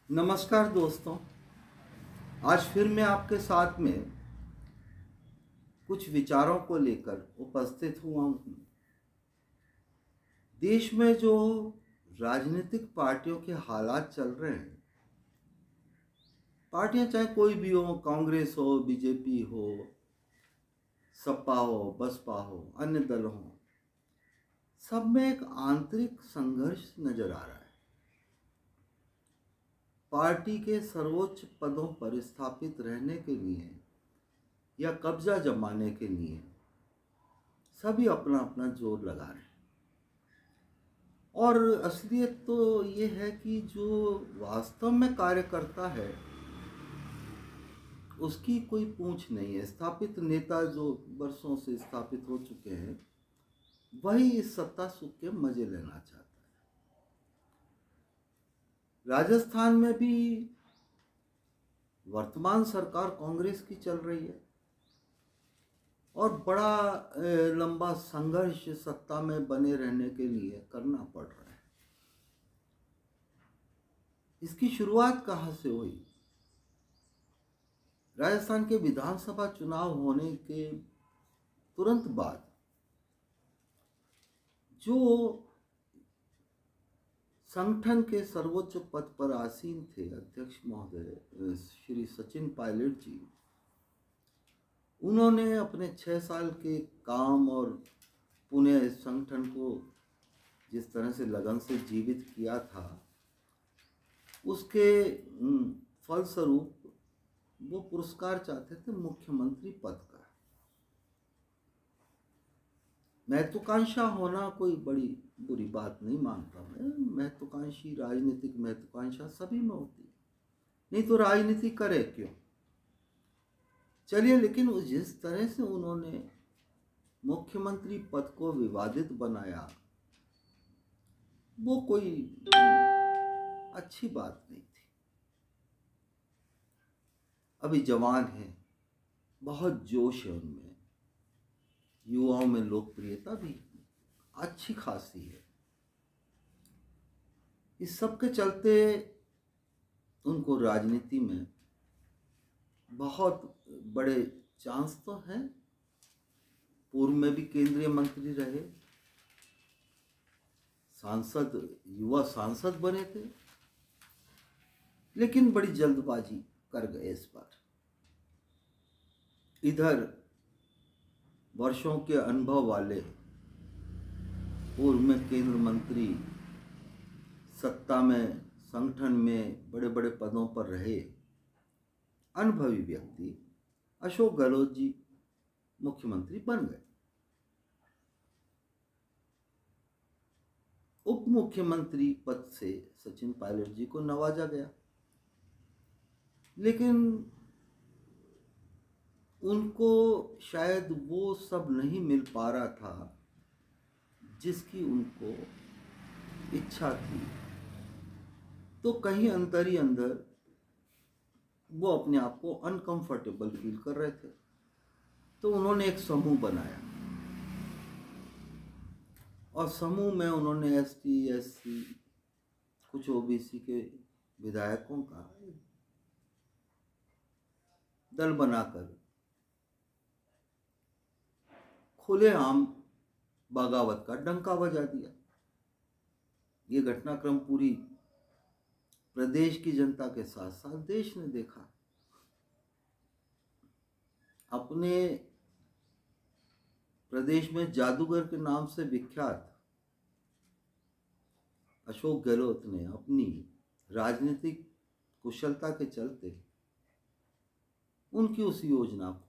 नमस्कार दोस्तों। आज फिर मैं आपके साथ में कुछ विचारों को लेकर उपस्थित हुआ हूँ। देश में जो राजनीतिक पार्टियों के हालात चल रहे हैं, पार्टियां चाहे कोई भी हो, कांग्रेस हो, बीजेपी हो, सपा हो, बसपा हो, अन्य दल हो, सब में एक आंतरिक संघर्ष नजर आ रहा है। पार्टी के सर्वोच्च पदों पर स्थापित रहने के लिए या कब्जा जमाने के लिए सभी अपना अपना जोर लगा रहे हैं। और असलियत तो ये है कि जो वास्तव में कार्य करता है उसकी कोई पूछ नहीं है। स्थापित नेता जो वर्षों से स्थापित हो चुके हैं वही इस सत्ता सुख के मजे लेना चाहता है। राजस्थान में भी वर्तमान सरकार कांग्रेस की चल रही है और बड़ा लंबा संघर्ष सत्ता में बने रहने के लिए करना पड़ रहा है। इसकी शुरुआत कहाँ से हुई? राजस्थान के विधानसभा चुनाव होने के तुरंत बाद जो संगठन के सर्वोच्च पद पर आसीन थे अध्यक्ष महोदय श्री सचिन पायलट जी, उन्होंने अपने 6 साल के काम और पुणे संगठन को जिस तरह से लगन से जीवित किया था, उसके फलस्वरूप वो पुरस्कार चाहते थे मुख्यमंत्री पद का। महत्वाकांक्षा होना कोई बड़ी बुरी बात नहीं मानता मैं। महत्वाकांक्षी राजनीतिक महत्वाकांक्षा सभी में होती है, नहीं तो राजनीति करे क्यों? चलिए, लेकिन जिस तरह से उन्होंने मुख्यमंत्री पद को विवादित बनाया वो कोई अच्छी बात नहीं थी। अभी जवान हैं, बहुत जोश है उनमें, युवाओं में लोकप्रियता भी अच्छी खासी है। इस सब के चलते उनको राजनीति में बहुत बड़े चांस तो हैं। पूर्व में भी केंद्रीय मंत्री रहे, सांसद, युवा सांसद बने थे, लेकिन बड़ी जल्दबाजी कर गए इस बार। इधर वर्षों के अनुभव वाले पूर्व में केंद्र मंत्री, सत्ता में संगठन में बड़े बड़े पदों पर रहे अनुभवी व्यक्ति अशोक गहलोत जी मुख्यमंत्री बन गए। उप मुख्यमंत्री पद से सचिन पायलट जी को नवाजा गया, लेकिन उनको शायद वो सब नहीं मिल पा रहा था जिसकी उनको इच्छा थी। तो कहीं अंदर ही अंदर वो अपने आप को अनकंफर्टेबल फील कर रहे थे। तो उन्होंने एक समूह बनाया और समूह में उन्होंने एसटी, एससी, कुछ ओबीसी के विधायकों का दल बनाकर खुलेआम बगावत का डंका बजा दिया। ये घटनाक्रम पूरी प्रदेश की जनता के साथ साथ देश ने देखा। अपने प्रदेश में जादूगर के नाम से विख्यात अशोक गहलोत ने अपनी राजनीतिक कुशलता के चलते उनकी उस योजना को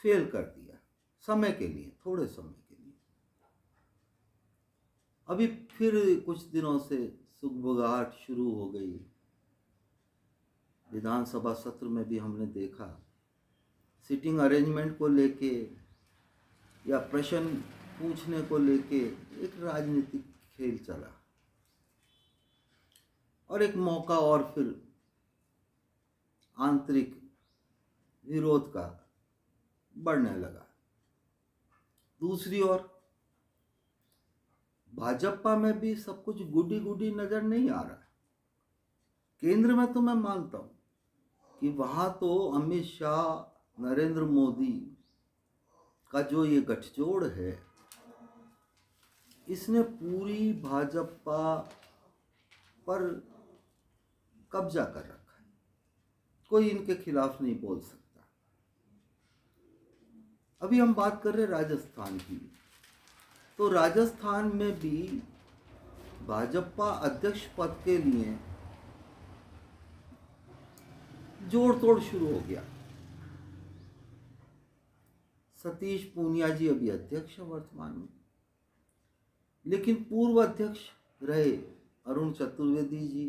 फेल कर दिया, समय के लिए, थोड़े समय के लिए। अभी फिर कुछ दिनों से सुगबुगाहट शुरू हो गई। विधानसभा सत्र में भी हमने देखा सिटिंग अरेंजमेंट को लेके या प्रश्न पूछने को लेके एक राजनीतिक खेल चला और एक मौका और फिर आंतरिक विरोध का बढ़ने लगा। दूसरी ओर भाजपा में भी सब कुछ गुडी गुडी नजर नहीं आ रहा। केंद्र में तो मैं मानता हूँ कि वहाँ तो अमित शाह, नरेंद्र मोदी का जो ये गठजोड़ है, इसने पूरी भाजपा पर कब्जा कर रखा है। कोई इनके खिलाफ नहीं बोल सकता। अभी हम बात कर रहे राजस्थान की, तो राजस्थान में भी भाजपा अध्यक्ष पद के लिए जोड़ तोड़ शुरू हो गया। सतीश पूनिया जी अभी अध्यक्ष है वर्तमान में, लेकिन पूर्व अध्यक्ष रहे अरुण चतुर्वेदी जी,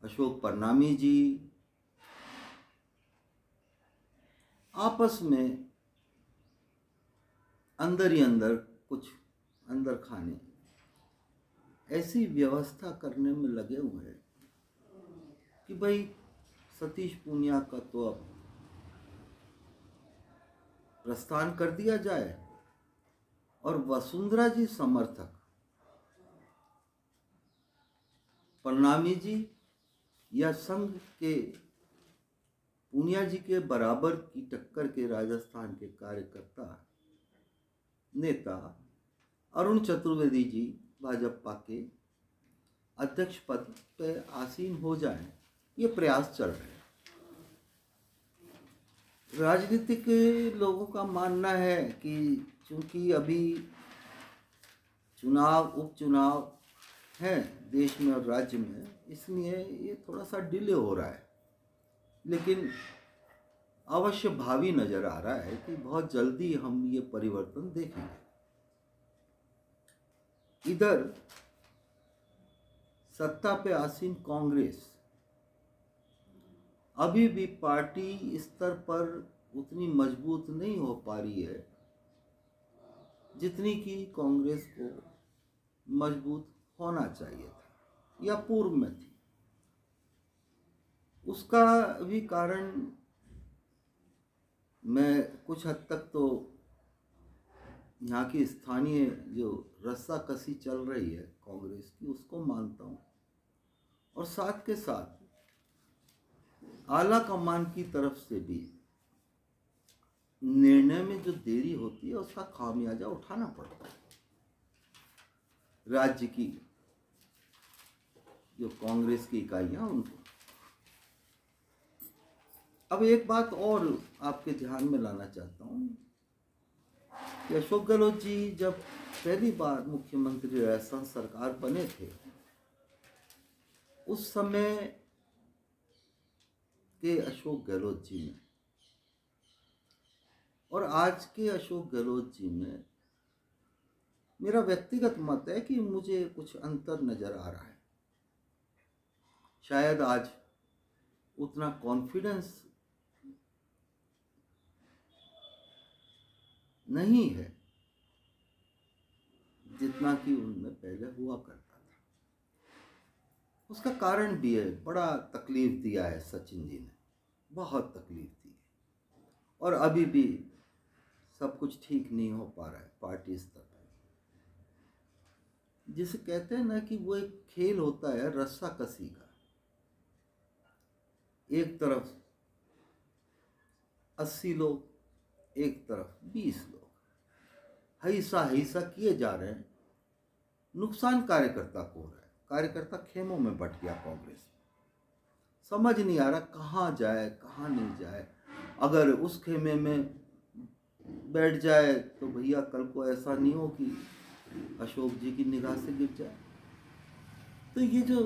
अशोक परनामी जी आपस में अंदर ही अंदर कुछ अंदर खाने ऐसी व्यवस्था करने में लगे हुए हैं कि भाई सतीश पूनिया का तो अब प्रस्थान कर दिया जाए और वसुंधरा जी समर्थक परनामी जी या संघ के पूनिया जी के बराबर की टक्कर के राजस्थान के कार्यकर्ता नेता अरुण चतुर्वेदी जी भाजपा के अध्यक्ष पद पे आसीन हो जाएं, ये प्रयास चल रहे हैं। राजनीतिक लोगों का मानना है कि चूंकि अभी चुनाव, उपचुनाव है देश में और राज्य में, इसलिए ये थोड़ा सा डिले हो रहा है, लेकिन अवश्य भावी नजर आ रहा है कि बहुत जल्दी हम ये परिवर्तन देखेंगे। इधर सत्ता पे आसीन कांग्रेस अभी भी पार्टी स्तर पर उतनी मजबूत नहीं हो पा रही है जितनी कि कांग्रेस को मजबूत होना चाहिए था या पूर्व में थी। उसका भी कारण मैं कुछ हद तक तो यहाँ की स्थानीय जो रस्साकसी चल रही है कांग्रेस की, उसको मानता हूँ, और साथ के साथ आला कमान की तरफ से भी निर्णय में जो देरी होती है उसका खामियाजा उठाना पड़ता है राज्य की जो कांग्रेस की इकाइयां उनको। अब एक बात और आपके ध्यान में लाना चाहता हूं कि अशोक गहलोत जी जब पहली बार मुख्यमंत्री राजस्थान सरकार बने थे, उस समय के अशोक गहलोत जी में और आज के अशोक गहलोत जी में मेरा व्यक्तिगत मत है कि मुझे कुछ अंतर नजर आ रहा है। शायद आज उतना कॉन्फिडेंस नहीं है जितना कि उनमें पहले हुआ करता था। उसका कारण भी है, बड़ा तकलीफ दिया है सचिन जी ने, बहुत तकलीफ दी है, और अभी भी सब कुछ ठीक नहीं हो पा रहा है पार्टी स्तर पर। जिसे कहते हैं ना कि वो एक खेल होता है रस्साकसी का, एक तरफ 80 लोग, एक तरफ 20 लोग हिस्सा किए जा रहे हैं। नुकसान कार्यकर्ता को हो रहा है, कार्यकर्ता खेमों में बट गया कांग्रेस में, समझ नहीं आ रहा कहाँ जाए कहाँ नहीं जाए। अगर उस खेमे में बैठ जाए तो भैया कल को ऐसा नहीं हो कि अशोक जी की निगाह से गिर जाए। तो ये जो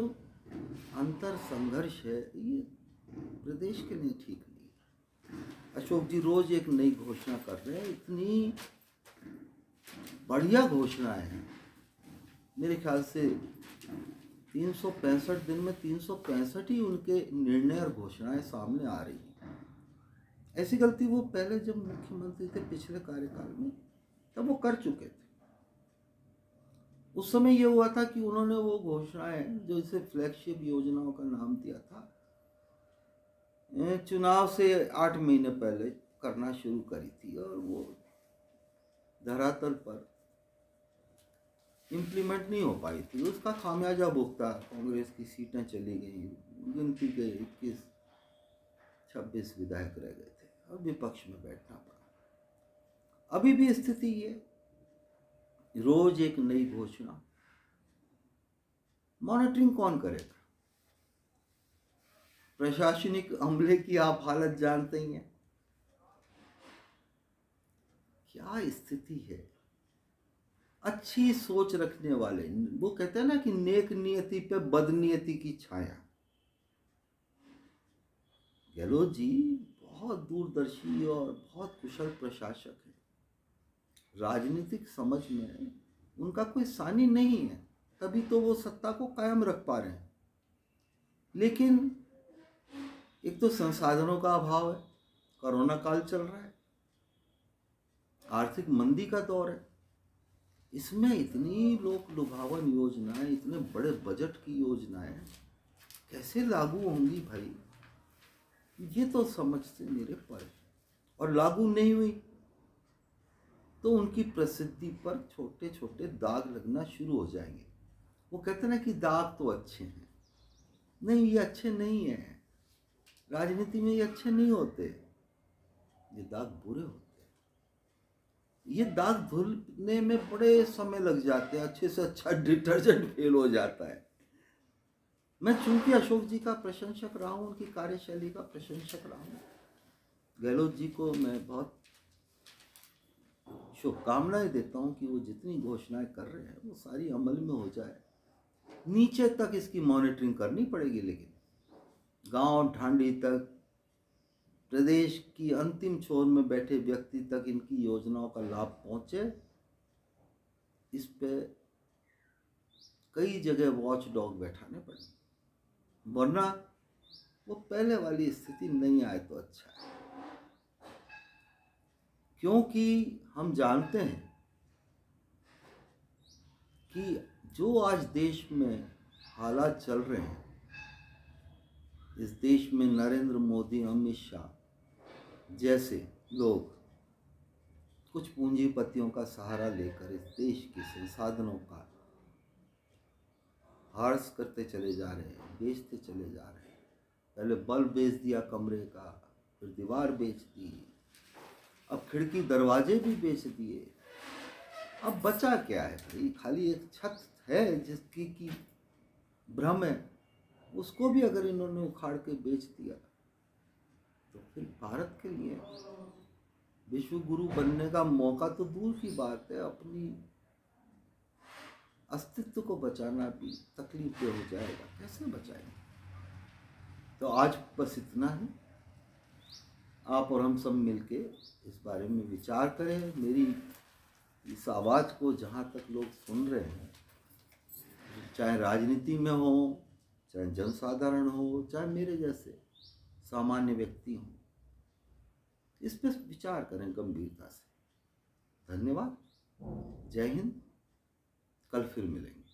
अंतर संघर्ष है ये प्रदेश के लिए ठीक नहीं है। अशोक जी रोज एक नई घोषणा कर रहे हैं, इतनी बढ़िया घोषणाएं हैं। मेरे ख्याल से 365 दिन में 365 ही उनके निर्णय और घोषणाएं सामने आ रही हैं। ऐसी गलती वो पहले जब मुख्यमंत्री थे पिछले कार्यकाल में तब वो कर चुके थे। उस समय ये हुआ था कि उन्होंने वो घोषणाएं जो इसे फ्लैगशिप योजनाओं का नाम दिया था, चुनाव से 8 महीने पहले करना शुरू करी थी, और वो धरातल पर इम्प्लीमेंट नहीं हो पाई थी, उसका खामियाजा भुगता। कांग्रेस की सीटें चली गई, गिनती के 21-26 विधायक रह गए थे और विपक्ष में बैठना पड़ा। अभी भी स्थिति ये, रोज एक नई घोषणा। मॉनिटरिंग कौन करेगा? प्रशासनिक अमले की आप हालत जानते ही हैं, क्या स्थिति है। अच्छी सोच रखने वाले, वो कहते हैं ना कि नेक नियति पे बदनियति की छाया। गहलोत जी बहुत दूरदर्शी और बहुत कुशल प्रशासक है। राजनीतिक समझ में उनका कोई सानी नहीं है, तभी तो वो सत्ता को कायम रख पा रहे हैं। लेकिन एक तो संसाधनों का अभाव है, कोरोना काल चल रहा है, आर्थिक मंदी का दौर है, इसमें इतनी लोक लुभावन योजनाएं, इतने बड़े बजट की योजनाएं कैसे लागू होंगी भाई, ये तो समझ से मेरे पर। और लागू नहीं हुई तो उनकी प्रसिद्धि पर छोटे छोटे दाग लगना शुरू हो जाएंगे। वो कहते हैं ना कि दाग तो अच्छे हैं, नहीं ये अच्छे नहीं हैं, राजनीति में ये अच्छे नहीं होते, ये दाग बुरे होते हैं। ये दाग धुलने में बड़े समय लग जाते हैं, अच्छे से अच्छा डिटर्जेंट फेल हो जाता है। मैं चूंकि अशोक जी का प्रशंसक रहा हूँ, उनकी कार्यशैली का प्रशंसक रहा हूँ, गहलोत जी को मैं बहुत शुभकामनाएं देता हूँ कि वो जितनी घोषणाएं कर रहे हैं वो सारी अमल में हो जाए। नीचे तक इसकी मॉनिटरिंग करनी पड़ेगी, लेकिन गांव ढांडी तक, प्रदेश की अंतिम छोर में बैठे व्यक्ति तक इनकी योजनाओं का लाभ पहुंचे, इस पे कई जगह वॉच डॉग बैठाने पड़ेंगे, वरना वो पहले वाली स्थिति नहीं आए तो अच्छा है। क्योंकि हम जानते हैं कि जो आज देश में हालात चल रहे हैं, इस देश में नरेंद्र मोदी, अमित शाह जैसे लोग कुछ पूंजीपतियों का सहारा लेकर इस देश के संसाधनों का हार्स करते चले जा रहे हैं, बेचते चले जा रहे हैं। पहले बल्ब बेच दिया कमरे का, फिर दीवार बेच दी, अब खिड़की दरवाजे भी बेच दिए। अब बचा क्या है भाई? खाली एक छत है जिसकी की भ्रम है, उसको भी अगर इन्होंने उखाड़ के बेच दिया तो फिर भारत के लिए विश्व गुरु बनने का मौका तो दूर की बात है, अपनी अस्तित्व को बचाना भी तकलीफ हो जाएगा। कैसे बचाएंगे? तो आज बस इतना ही, आप और हम सब मिलके इस बारे में विचार करें। मेरी इस आवाज़ को जहाँ तक लोग सुन रहे हैं, चाहे राजनीति में हो, चाहे जनसाधारण हो, चाहे मेरे जैसे सामान्य व्यक्ति हों, इस पर विचार करें गंभीरता से। धन्यवाद, जय हिंद, कल फिर मिलेंगे।